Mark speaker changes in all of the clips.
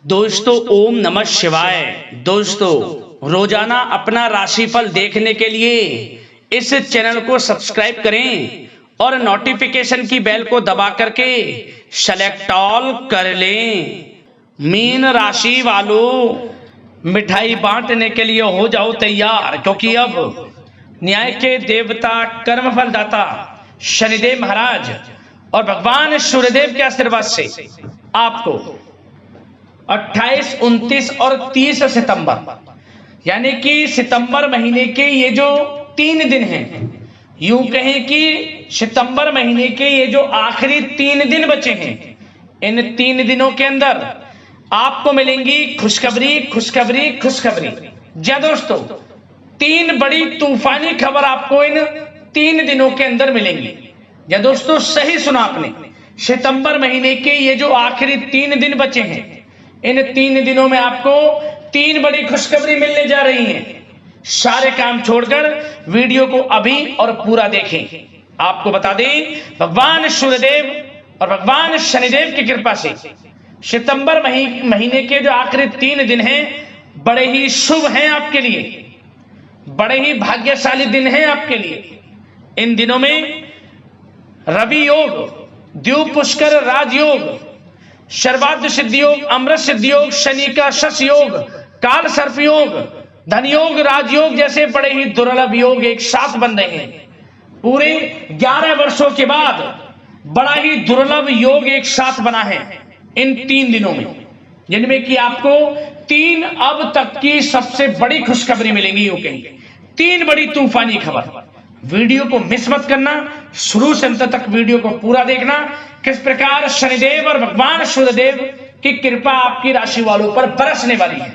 Speaker 1: दोस्तों ओम नमः शिवाय। दोस्तों रोजाना अपना राशिफल देखने के लिए इस चैनल को सब्सक्राइब करें और नोटिफिकेशन की बेल को दबा करके सेलेक्ट ऑल कर लें। मीन राशि वालों, मिठाई बांटने के लिए हो जाओ तैयार, क्योंकि अब न्याय के देवता कर्मफल दाता शनिदेव महाराज और भगवान सूर्यदेव के आशीर्वाद से आपको 28, 29 और 30 सितंबर यानी कि सितंबर महीने के ये जो 3 दिन हैं, यूं कहें कि सितंबर महीने के ये जो आखिरी 3 दिन बचे हैं, इन 3 दिनों के अंदर आपको मिलेंगी खुशखबरी खुशखबरी खुशखबरी। जी दोस्तों, 3 बड़ी तूफानी खबर आपको इन 3 दिनों के अंदर मिलेंगी। जी दोस्तों, सही सुना आपने, सितंबर महीने के ये जो आखिरी 3 दिन बचे हैं, इन 3 दिनों में आपको 3 बड़ी खुशखबरी मिलने जा रही हैं। सारे काम छोड़कर वीडियो को अभी और पूरा देखें। आपको बता दें, भगवान सूर्यदेव और भगवान शनिदेव की कृपा से सितंबर महीने के जो आखिरी 3 दिन हैं बड़े ही शुभ हैं आपके लिए, बड़े ही भाग्यशाली दिन हैं आपके लिए। इन दिनों में रवि योग, द्वीप पुष्कर राजयोग, सर्वार्थ सिद्धि योग, अमृत सिद्धि योग, शनि का शश योग, काल सर्प योग, धन योग, राजयोग जैसे बड़े ही दुर्लभ योग एक साथ बन रहे हैं। पूरे 11 वर्षों के बाद बड़ा ही दुर्लभ योग एक साथ बना है इन 3 दिनों में, जिनमें कि आपको 3 अब तक की सबसे बड़ी खुशखबरी मिलेंगी। यूं कहीं 3 बड़ी तूफानी खबर। वीडियो को मिस मत करना, शुरू से अंत तक वीडियो को पूरा देखना। किस प्रकार शनिदेव और भगवान सूर्यदेव की कृपा आपकी राशि वालों पर बरसने वाली है,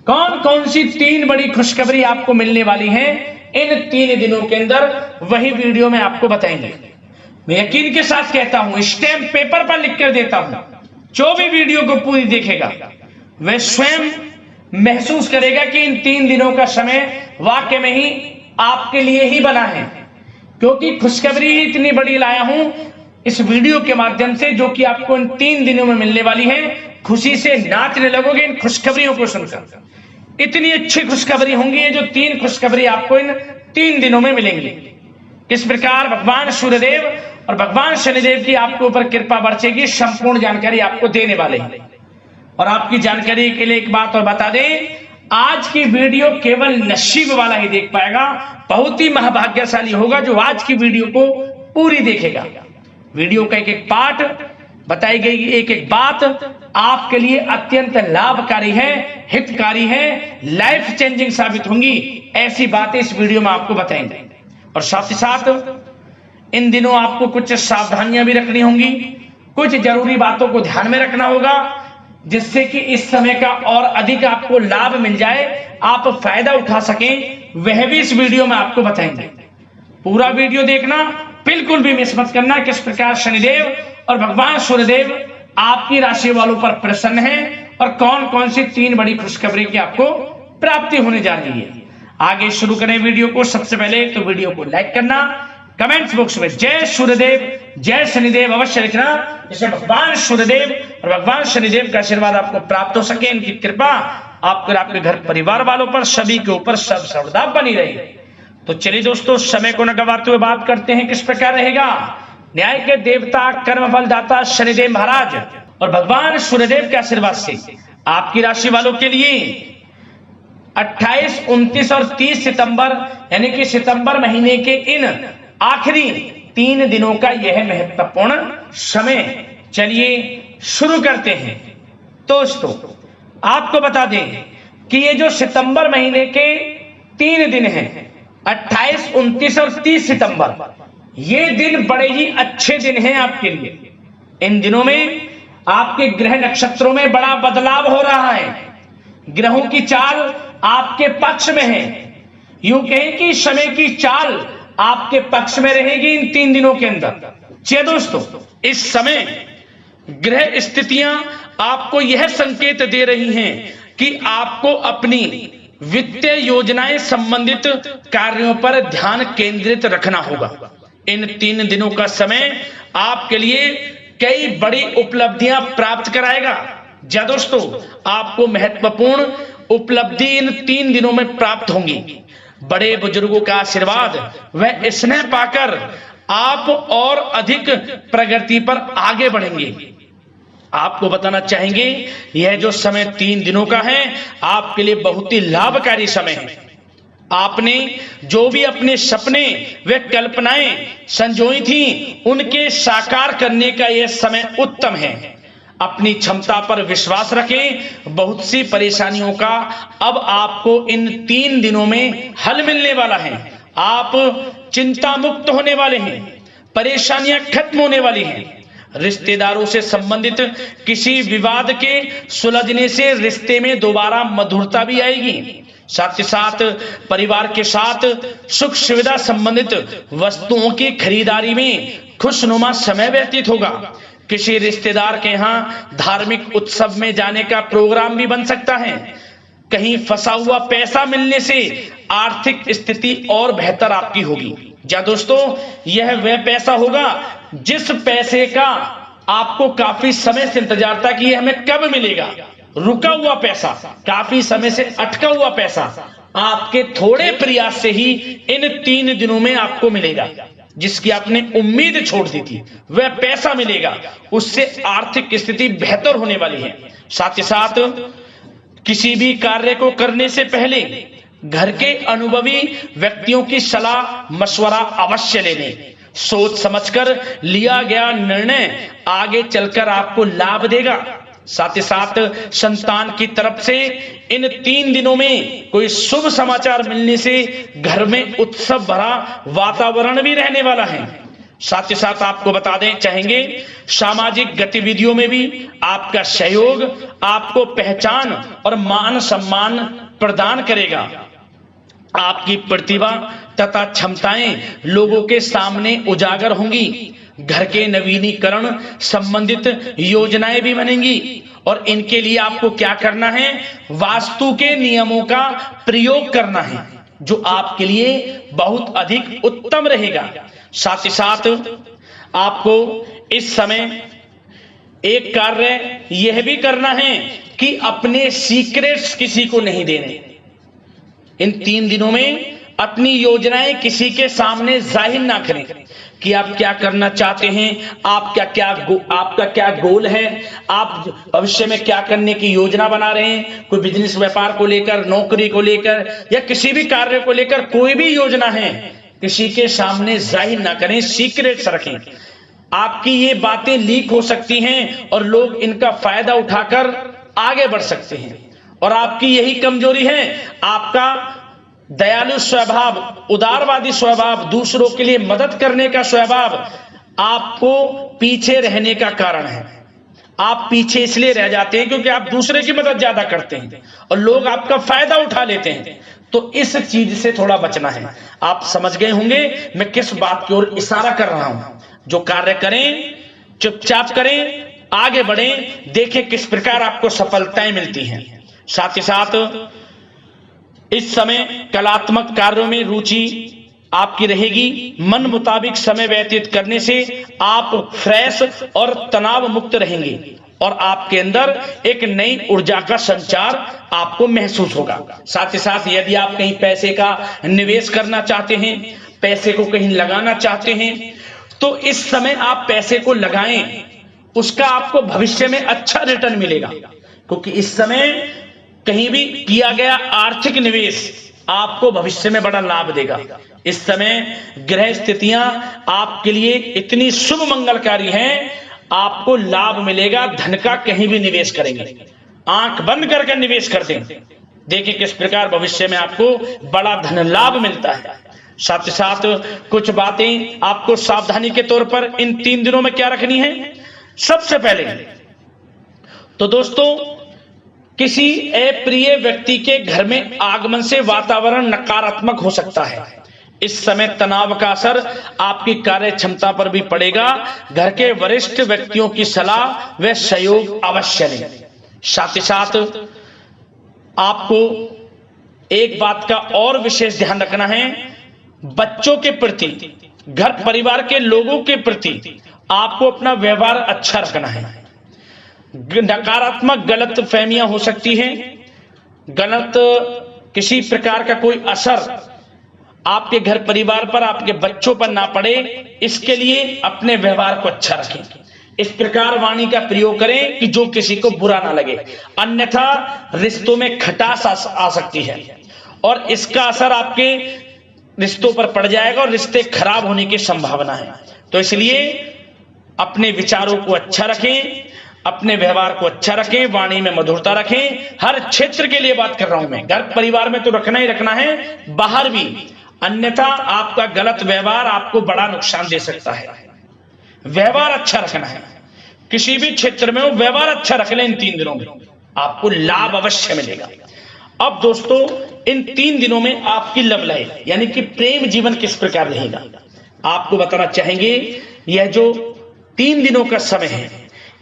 Speaker 1: कौन कौन सी 3 बड़ी खुशखबरी आपको मिलने वाली है इन 3 दिनों के अंदर, वही वीडियो में आपको बताएंगे। मैं यकीन के साथ कहता हूं, स्टैम्प पेपर पर लिख कर देता हूं, जो भी वीडियो को पूरी देखेगा वह स्वयं महसूस करेगा कि इन 3 दिनों का समय वाकई में ही आपके लिए ही बना है, क्योंकि खुशखबरी ही इतनी बड़ी लाया हूं इस वीडियो के माध्यम से, जो कि आपको इन 3 दिनों में मिलने वाली है। खुशी से नाचने लगोगे इन खुशखबरियों को सुनकर। इतनी अच्छी खुशखबरी होंगी ये जो 3 खुशखबरी आपको इन 3 दिनों में मिलेंगी। किस प्रकार भगवान सूर्यदेव और भगवान शनिदेव की आपके ऊपर कृपा बरसेगी, संपूर्ण जानकारी आपको देने वाले हैं। और आपकी जानकारी के लिए एक बात और बता दें, आज की वीडियो केवल नसीब वाला ही देख पाएगा, बहुत ही महाभाग्यशाली होगा जो आज की वीडियो को पूरी देखेगा। वीडियो का एक एक पार्ट, बताई गई एक एक बात आपके लिए अत्यंत लाभकारी है, हितकारी है, लाइफ चेंजिंग साबित होंगी। ऐसी बातें इस वीडियो में आपको बताएंगे। और साथ ही साथ इन दिनों आपको कुछ सावधानियां भी रखनी होंगी, कुछ जरूरी बातों को ध्यान में रखना होगा, जिससे कि इस समय का और अधिक आपको लाभ मिल जाए, आप फायदा उठा सकें, वह भी इस वीडियो में आपको बताएंगे। पूरा वीडियो देखना, बिल्कुल भी मिस मत करना। किस प्रकार शनिदेव और भगवान सूर्यदेव आपकी राशि वालों पर प्रसन्न हैं और कौन कौन सी 3 बड़ी खुशखबरी की आपको प्राप्ति होने जा रही है। आगे शुरू करें वीडियो को। सबसे पहले तो वीडियो को लाइक करना, कमेंट्स बॉक्स में जय सूर्यदेव जय शनिदेव अवश्य लिखना, जिससे भगवान सूर्यदेव और भगवान शनिदेव का आशीर्वाद आपको प्राप्त हो सके, इनकी कृपा आपको और आपके घर परिवार वालों पर सभी के ऊपर सर्वदा बनी रहे। तो चलिए दोस्तों, समय को न गवाते हुए बात करते हैं किस प्रकार रहेगा न्याय के देवता कर्मफल दाता शनिदेव महाराज और भगवान सूर्यदेव के आशीर्वाद से आपकी राशि वालों के लिए 28, 29 और 30 सितंबर यानी कि सितंबर महीने के इन आखिरी 3 दिनों का यह महत्वपूर्ण समय। चलिए शुरू करते हैं। दोस्तों आपको बता दें कि ये जो सितंबर महीने के 3 दिन हैं, 28, 29 और 30 सितंबर, ये दिन बड़े ही अच्छे दिन हैं आपके लिए। इन दिनों में आपके ग्रह नक्षत्रों में बड़ा बदलाव हो रहा है, ग्रहों की चाल आपके पक्ष में है। यूं कहें कि समय की चाल आपके पक्ष में रहेगी इन 3 दिनों के अंदर। जी दोस्तों, इस समय ग्रह स्थितियां आपको यह संकेत दे रही हैं कि आपको अपनी वित्तीय योजनाएं संबंधित कार्यों पर ध्यान केंद्रित रखना होगा। इन 3 दिनों का समय आपके लिए कई बड़ी उपलब्धियां प्राप्त कराएगा। जी दोस्तों, आपको महत्वपूर्ण उपलब्धि इन 3 दिनों में प्राप्त होंगी। बड़े बुजुर्गों का आशीर्वाद व स्नेह पाकर आप और अधिक प्रगति पर आगे बढ़ेंगे। आपको बताना चाहेंगे, यह जो समय 3 दिनों का है आपके लिए बहुत ही लाभकारी समय है। आपने जो भी अपने सपने व कल्पनाएं संजोई थी उनके साकार करने का यह समय उत्तम है। अपनी क्षमता पर विश्वास रखें। बहुत सी परेशानियों का अब आपको इन 3 दिनों में हल मिलने वाला है। आप चिंता मुक्त होने वाले हैं, परेशानियां खत्म होने वाली हैं। रिश्तेदारों से संबंधित किसी विवाद के सुलझने से रिश्ते में दोबारा मधुरता भी आएगी। साथ ही साथ परिवार के साथ सुख सुविधा संबंधित वस्तुओं की खरीदारी में खुशनुमा समय व्यतीत होगा। किसी रिश्तेदार के यहाँ धार्मिक उत्सव में जाने का प्रोग्राम भी बन सकता है। कहीं फंसा हुआ पैसा मिलने से आर्थिक स्थिति और बेहतर आपकी होगी। क्या दोस्तों, यह वह पैसा होगा जिस पैसे का आपको काफी समय से इंतजार था कि यह हमें कब मिलेगा। रुका हुआ पैसा, काफी समय से अटका हुआ पैसा आपके थोड़े प्रयास से ही इन 3 दिनों में आपको मिलेगा। जिसकी आपने उम्मीद छोड़ दी थी वह पैसा मिलेगा, उससे आर्थिक स्थिति बेहतर होने वाली है। साथ ही साथ किसी भी कार्य को करने से पहले घर के अनुभवी व्यक्तियों की सलाह मशवरा अवश्य ले लें। सोच समझकर लिया गया निर्णय आगे चलकर आपको लाभ देगा। साथ ही साथ संतान की तरफ से इन 3 दिनों में कोई शुभ समाचार मिलने से घर में उत्सव भरा वातावरण भी रहने वाला है। साथ ही साथ आपको बता दें चाहेंगे, सामाजिक गतिविधियों में भी आपका सहयोग आपको पहचान और मान सम्मान प्रदान करेगा। आपकी प्रतिभा तथा क्षमताएं लोगों के सामने उजागर होंगी। घर के नवीनीकरण संबंधित योजनाएं भी बनेंगी और इनके लिए आपको क्या करना है, वास्तु के नियमों का प्रयोग करना है जो आपके लिए बहुत अधिक उत्तम रहेगा। साथ ही साथ आपको इस समय एक कार्य यह भी करना है कि अपने सीक्रेट्स किसी को नहीं देने। इन 3 दिनों में अपनी योजनाएं किसी के सामने जाहिर ना करें कि आप क्या करना चाहते हैं, आपका क्या गोल है, आप भविष्य में क्या करने की योजना बना रहे हैं। कोई बिजनेस व्यापार को लेकर, नौकरी को लेकर या किसी भी कार्य को लेकर कोई भी योजना है, किसी के सामने जाहिर ना करें, सीक्रेट्स रखें। आपकी ये बातें लीक हो सकती हैं और लोग इनका फायदा उठाकर आगे बढ़ सकते हैं। और आपकी यही कमजोरी है, आपका दयालु स्वभाव, उदारवादी स्वभाव, दूसरों के लिए मदद करने का स्वभाव आपको पीछे रहने का कारण है। आप पीछे इसलिए रह जाते हैं क्योंकि आप दूसरे की मदद ज्यादा करते हैं और लोग आपका फायदा उठा लेते हैं। तो इस चीज से थोड़ा बचना है। आप समझ गए होंगे मैं किस बात की ओर इशारा कर रहा हूं। जो कार्य करें चुपचाप करें, आगे बढ़ें, देखें किस प्रकार आपको सफलताएं मिलती हैं। साथ ही साथ इस समय कलात्मक कार्यों में रुचि आपकी रहेगी। मन मुताबिक समय व्यतीत करने से आप फ्रेश और तनाव मुक्त रहेंगे और आपके अंदर एक नई ऊर्जा का संचार आपको महसूस होगा। साथ ही साथ यदि आप कहीं पैसे का निवेश करना चाहते हैं, पैसे को कहीं लगाना चाहते हैं, तो इस समय आप पैसे को लगाएं, उसका आपको भविष्य में अच्छा रिटर्न मिलेगा। क्योंकि इस समय कहीं भी किया गया आर्थिक निवेश आपको भविष्य में बड़ा लाभ देगा। इस समय ग्रह स्थितियां आपके लिए इतनी शुभ मंगलकारी हैं, आपको लाभ मिलेगा। धन का कहीं भी निवेश करेंगे, आंख बंद करके निवेश कर दें, देखिए किस प्रकार भविष्य में आपको बड़ा धन लाभ मिलता है। साथ ही साथ कुछ बातें आपको सावधानी के तौर पर इन 3 दिनों में क्या रखनी है। सबसे पहले तो दोस्तों, किसी अप्रिय व्यक्ति के घर में आगमन से वातावरण नकारात्मक हो सकता है। इस समय तनाव का असर आपकी कार्य क्षमता पर भी पड़ेगा। घर के वरिष्ठ व्यक्तियों की सलाह व सहयोग अवश्य लें। साथ ही साथ आपको एक बात का और विशेष ध्यान रखना है, बच्चों के प्रति, घर परिवार के लोगों के प्रति आपको अपना व्यवहार अच्छा रखना है। नकारात्मक गलत फहमियां हो सकती हैं, गलत किसी प्रकार का कोई असर आपके घर परिवार पर, आपके बच्चों पर ना पड़े, इसके लिए अपने व्यवहार को अच्छा रखें। इस प्रकार वाणी का प्रयोग करें कि जो किसी को बुरा ना लगे, अन्यथा रिश्तों में खटास आ सकती है और इसका असर आपके रिश्तों पर पड़ जाएगा और रिश्ते खराब होने की संभावना है। तो इसलिए अपने विचारों को अच्छा रखें, अपने व्यवहार को अच्छा रखें, वाणी में मधुरता रखें। हर क्षेत्र के लिए बात कर रहा हूं मैं, घर परिवार में तो रखना ही रखना है, बाहर भी, अन्यथा आपका गलत व्यवहार आपको बड़ा नुकसान दे सकता है। व्यवहार अच्छा रखना है, किसी भी क्षेत्र में हो व्यवहार अच्छा रख लें, इन 3 दिनों में आपको लाभ अवश्य मिलेगा। अब दोस्तों, इन 3 दिनों में आपकी लव लाइफ यानी कि प्रेम जीवन किस प्रकार रहेगा, आपको बताना चाहेंगे। यह जो 3 दिनों का समय है,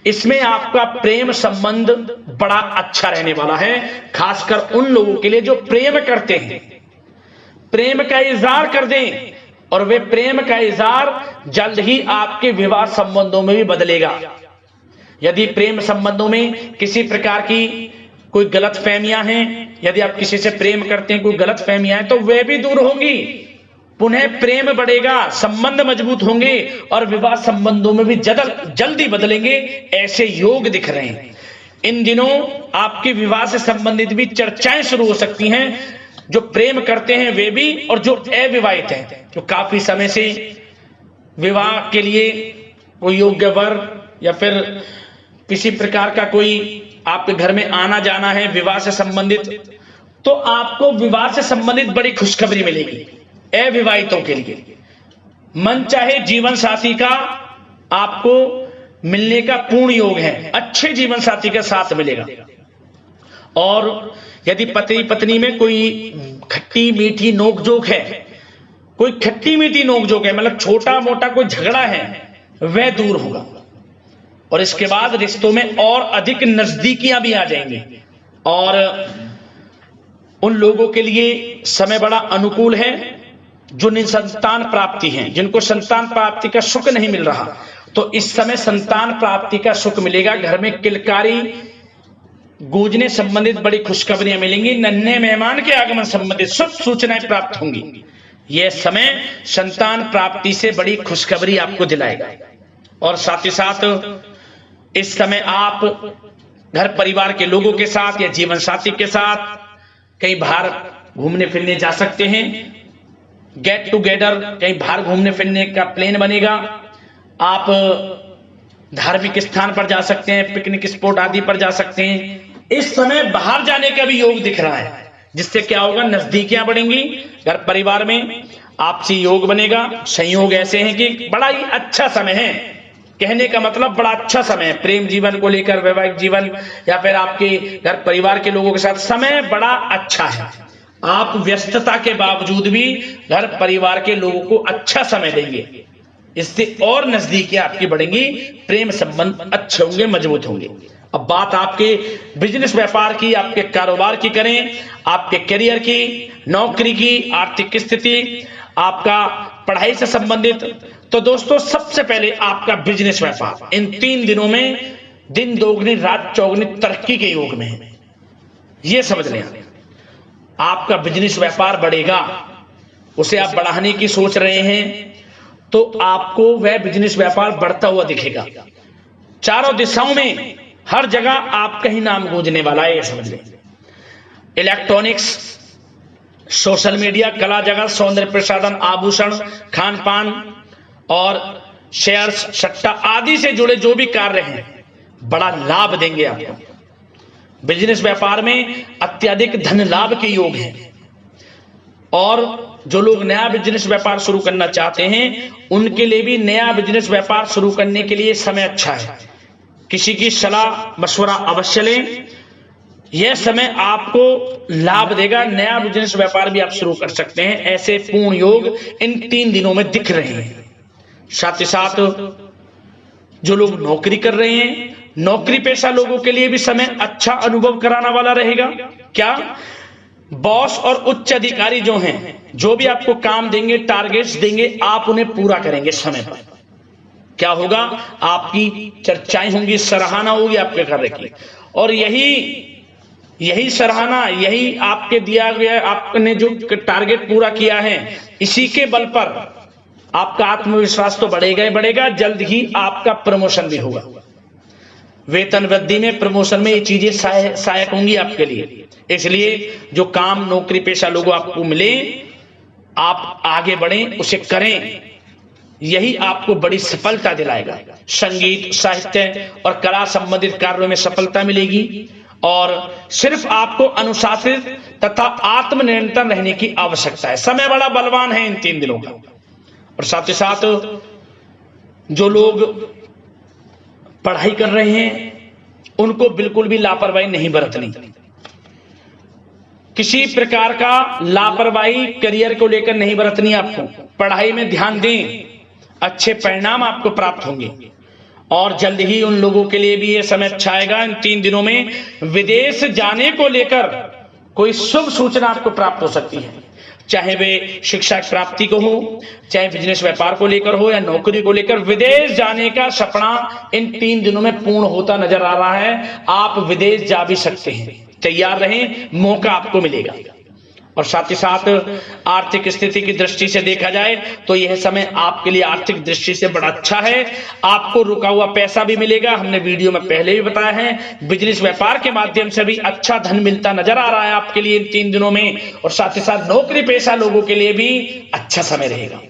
Speaker 1: इसमें आपका प्रेम संबंध बड़ा अच्छा रहने वाला है, खासकर उन लोगों के लिए जो प्रेम करते हैं, प्रेम का इजहार कर दें, और वे प्रेम का इजहार जल्द ही आपके विवाह संबंधों में भी बदलेगा। यदि प्रेम संबंधों में किसी प्रकार की कोई गलत फहमियां हैं, यदि आप किसी से प्रेम करते हैं, कोई गलत फहमियां हैं, तो वे भी दूर होंगी, पुनः प्रेम बढ़ेगा, संबंध मजबूत होंगे और विवाह संबंधों में भी जल्दी बदलेंगे, ऐसे योग दिख रहे हैं। इन दिनों आपके विवाह से संबंधित भी चर्चाएं शुरू हो सकती हैं, जो प्रेम करते हैं वे भी और जो अविवाहित हैं, जो काफी समय से विवाह के लिए कोई योग्य वर या फिर किसी प्रकार का कोई आपके घर में आना जाना है विवाह से संबंधित, तो आपको विवाह से संबंधित बड़ी खुशखबरी मिलेगी। अविवाहितों के लिए मन चाहे जीवन साथी का आपको मिलने का पूर्ण योग है, अच्छे जीवन साथी के साथ मिलेगा। और यदि पति पत्नी में कोई खट्टी मीठी नोकझोंक है, कोई खट्टी मीठी नोकझोंक है, मतलब छोटा मोटा कोई झगड़ा है, वह दूर होगा और इसके बाद रिश्तों में और अधिक नजदीकियां भी आ जाएंगी। और उन लोगों के लिए समय बड़ा अनुकूल है जो निसंतान प्राप्ति हैं, जिनको संतान प्राप्ति का सुख नहीं मिल रहा, तो इस समय संतान प्राप्ति का सुख मिलेगा। घर में किलकारी गूंजने संबंधित बड़ी खुशखबरियां मिलेंगी, नन्हे मेहमान के आगमन संबंधित शुभ सूचनाएं प्राप्त होंगी। यह समय संतान प्राप्ति से बड़ी खुशखबरी आपको दिलाएगा। और साथ ही साथ इस समय आप घर परिवार के लोगों के साथ या जीवन साथी के साथ कहीं बाहर घूमने फिरने जा सकते हैं, गेट टुगेदर कहीं बाहर घूमने फिरने का प्लान बनेगा। आप धार्मिक स्थान पर जा सकते हैं, पिकनिक स्पॉट आदि पर जा सकते हैं। इस समय बाहर जाने का भी योग दिख रहा है, जिससे क्या होगा, नजदीकियां बढ़ेंगी, घर परिवार में आपसी योग बनेगा। संयोग ऐसे हैं कि बड़ा ही अच्छा समय है, कहने का मतलब बड़ा अच्छा समय है प्रेम जीवन को लेकर, वैवाहिक जीवन या फिर आपके घर परिवार के लोगों के साथ समय बड़ा अच्छा है। आप व्यस्तता के बावजूद भी घर परिवार के लोगों को अच्छा समय देंगे, इससे और नजदीकियां आपकी बढ़ेंगी, प्रेम संबंध अच्छे होंगे, मजबूत होंगे। अब बात आपके बिजनेस व्यापार की, आपके कारोबार की करें, आपके करियर की, नौकरी की, आर्थिक स्थिति, आपका पढ़ाई से संबंधित, तो दोस्तों सबसे पहले आपका बिजनेस व्यापार इन 3 दिनों में दिन दोगुनी रात चौगुनी तरक्की के योग में है, यह समझ लें। आपका बिजनेस व्यापार बढ़ेगा, उसे आप बढ़ाने की सोच रहे हैं, तो आपको वह बिजनेस व्यापार बढ़ता हुआ दिखेगा। चारों दिशाओं में हर जगह आपका ही नाम गूंजने वाला है, यह समझ लें। इलेक्ट्रॉनिक्स, सोशल मीडिया, कला जगत, सौंदर्य प्रसाधन, आभूषण, खान पान और शेयर्स, सट्टा आदि से जुड़े जो भी कार्य हैं, बड़ा लाभ देंगे आपको। बिजनेस व्यापार में अत्यधिक धन लाभ के योग हैं। और जो लोग नया बिजनेस व्यापार शुरू करना चाहते हैं, उनके लिए भी नया बिजनेस व्यापार शुरू करने के लिए समय अच्छा है। किसी की सलाह मशवरा अवश्य लें, यह समय आपको लाभ देगा। नया बिजनेस व्यापार भी आप शुरू कर सकते हैं, ऐसे पूर्ण योग इन 3 दिनों में दिख रहे हैं। साथ ही साथ जो लोग नौकरी कर रहे हैं, नौकरी पेशा लोगों के लिए भी समय अच्छा अनुभव कराने वाला रहेगा। क्या बॉस और उच्च अधिकारी जो हैं, जो भी आपको काम देंगे, टारगेट्स देंगे, आप उन्हें पूरा करेंगे समय पर। क्या होगा, आपकी चर्चाएं होंगी, सराहना होगी आपके कार्य की, और यही सराहना, यही आपके दिया गया, आपने जो टारगेट पूरा किया है, इसी के बल पर आपका आत्मविश्वास तो बढ़ेगा ही बढ़ेगा, जल्द ही आपका प्रमोशन भी होगा। वेतन वृद्धि में, प्रमोशन में ये चीजें सहायक होंगी आपके लिए। इसलिए जो काम नौकरी पेशा लोगों आपको मिले, आप आगे बढ़ें, उसे करें, यही आपको बड़ी सफलता दिलाएगा। संगीत, साहित्य और कला संबंधित कार्यों में सफलता मिलेगी, और सिर्फ आपको अनुशासित तथा आत्मनियंत्रण रहने की आवश्यकता है। समय बड़ा बलवान है इन 3 दिनों का। और साथ ही साथ जो लोग पढ़ाई कर रहे हैं, उनको बिल्कुल भी लापरवाही नहीं बरतनी। किसी प्रकार का लापरवाही करियर को लेकर नहीं बरतनी। आपको पढ़ाई में ध्यान दें, अच्छे परिणाम आपको प्राप्त होंगे। और जल्द ही उन लोगों के लिए भी ये समय अच्छा आएगा, इन 3 दिनों में विदेश जाने को लेकर कोई शुभ सूचना आपको प्राप्त हो सकती है। चाहे वे शिक्षा प्राप्ति को हो, चाहे बिजनेस व्यापार को लेकर हो, या नौकरी को लेकर, विदेश जाने का सपना इन 3 दिनों में पूर्ण होता नजर आ रहा है। आप विदेश जा भी सकते हैं, तैयार रहें, मौका आपको मिलेगा। और साथ ही साथ आर्थिक स्थिति की दृष्टि से देखा जाए तो यह समय आपके लिए आर्थिक दृष्टि से बड़ा अच्छा है। आपको रुका हुआ पैसा भी मिलेगा, हमने वीडियो में पहले भी बताया है। बिजनेस व्यापार के माध्यम से भी अच्छा धन मिलता नजर आ रहा है आपके लिए इन 3 दिनों में। और साथ ही साथ नौकरी पेशा लोगों के लिए भी अच्छा समय रहेगा।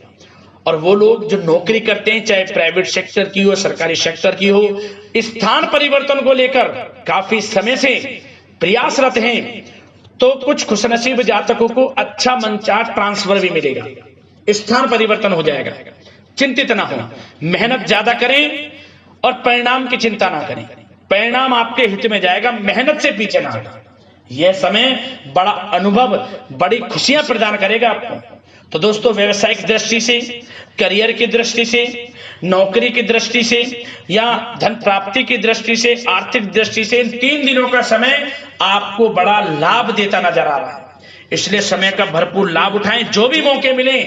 Speaker 1: और वो लोग जो नौकरी करते हैं, चाहे प्राइवेट सेक्टर की हो, सरकारी सेक्टर की हो, स्थान परिवर्तन को लेकर काफी समय से प्रयासरत हैं, तो कुछ खुशनसीब जातकों को अच्छा मंचाट ट्रांसफर भी मिलेगा, स्थान परिवर्तन हो जाएगा। चिंतित ना हो, मेहनत ज्यादा करें और परिणाम की चिंता ना करें। परिणाम आपके हित में जाएगा, मेहनत से पीछे ना हटें। यह समय बड़ा अनुभव, बड़ी खुशियां प्रदान करेगा आपको। तो दोस्तों, व्यवसायिक दृष्टि से, करियर की दृष्टि से, नौकरी की दृष्टि से, या धन प्राप्ति की दृष्टि से, आर्थिक दृष्टि से, इन 3 दिनों का समय आपको बड़ा लाभ देता नजर आ रहा है। इसलिए समय का भरपूर लाभ उठाएं। जो भी मौके मिले,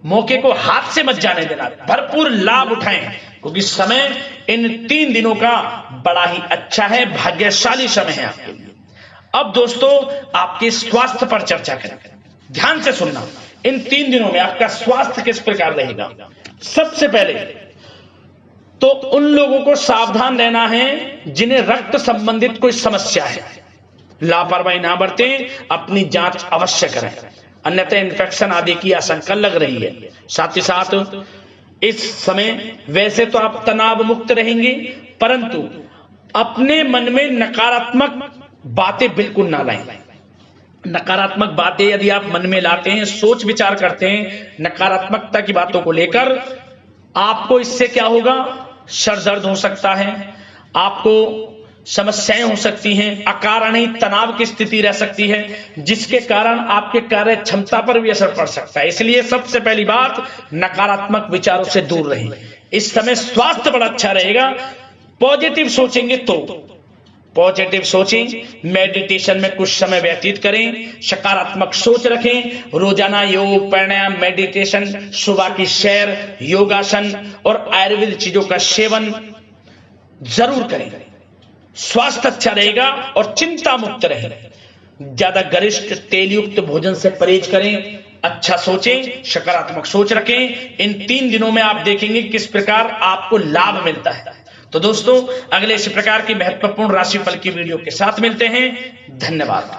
Speaker 1: मौके को हाथ से मत जाने देना, भरपूर लाभ उठाएं, क्योंकि समय इन 3 दिनों का बड़ा ही अच्छा है, भाग्यशाली समय है आपके लिए। अब दोस्तों, आपके स्वास्थ्य पर चर्चा करें। ध्यान से सुनना, इन 3 दिनों में आपका स्वास्थ्य किस प्रकार रहेगा। सबसे पहले तो उन लोगों को सावधान रहना है जिन्हें रक्त संबंधित कोई समस्या है। लापरवाही ना बरतें, अपनी जांच अवश्य करें, अन्यथा इन्फेक्शन आदि की आशंका लग रही है। साथ ही साथ इस समय वैसे तो आप तनाव मुक्त रहेंगे, परंतु अपने मन में नकारात्मक बातें बिल्कुल ना लाएं। नकारात्मक बातें यदि आप मन में लाते हैं, सोच विचार करते हैं नकारात्मकता की बातों को लेकर, आपको इससे क्या होगा, सर दर्द हो सकता है, आपको समस्याएं हो सकती हैं, अकारणीय तनाव की स्थिति रह सकती है, जिसके कारण आपके कार्य क्षमता पर भी असर पड़ सकता है। इसलिए सबसे पहली बात, नकारात्मक विचारों से दूर रहें। इस समय स्वास्थ्य बड़ा अच्छा रहेगा। पॉजिटिव सोचेंगे तो पॉजिटिव सोचें, मेडिटेशन में कुछ समय व्यतीत करें, सकारात्मक सोच रखें, रोजाना योग, प्राणायाम, मेडिटेशन, सुबह की सैर, योगासन और आयुर्वेद चीजों का सेवन जरूर करें। स्वास्थ्य अच्छा रहेगा और चिंता मुक्त रहें। ज्यादा गरिष्ठ तेल युक्त भोजन से परहेज करें, अच्छा सोचें, सकारात्मक सोच रखें। इन 3 दिनों में आप देखेंगे किस प्रकार आपको लाभ मिलता है। तो दोस्तों, अगले इसी प्रकार की महत्वपूर्ण राशिफल की वीडियो के साथ मिलते हैं। धन्यवाद।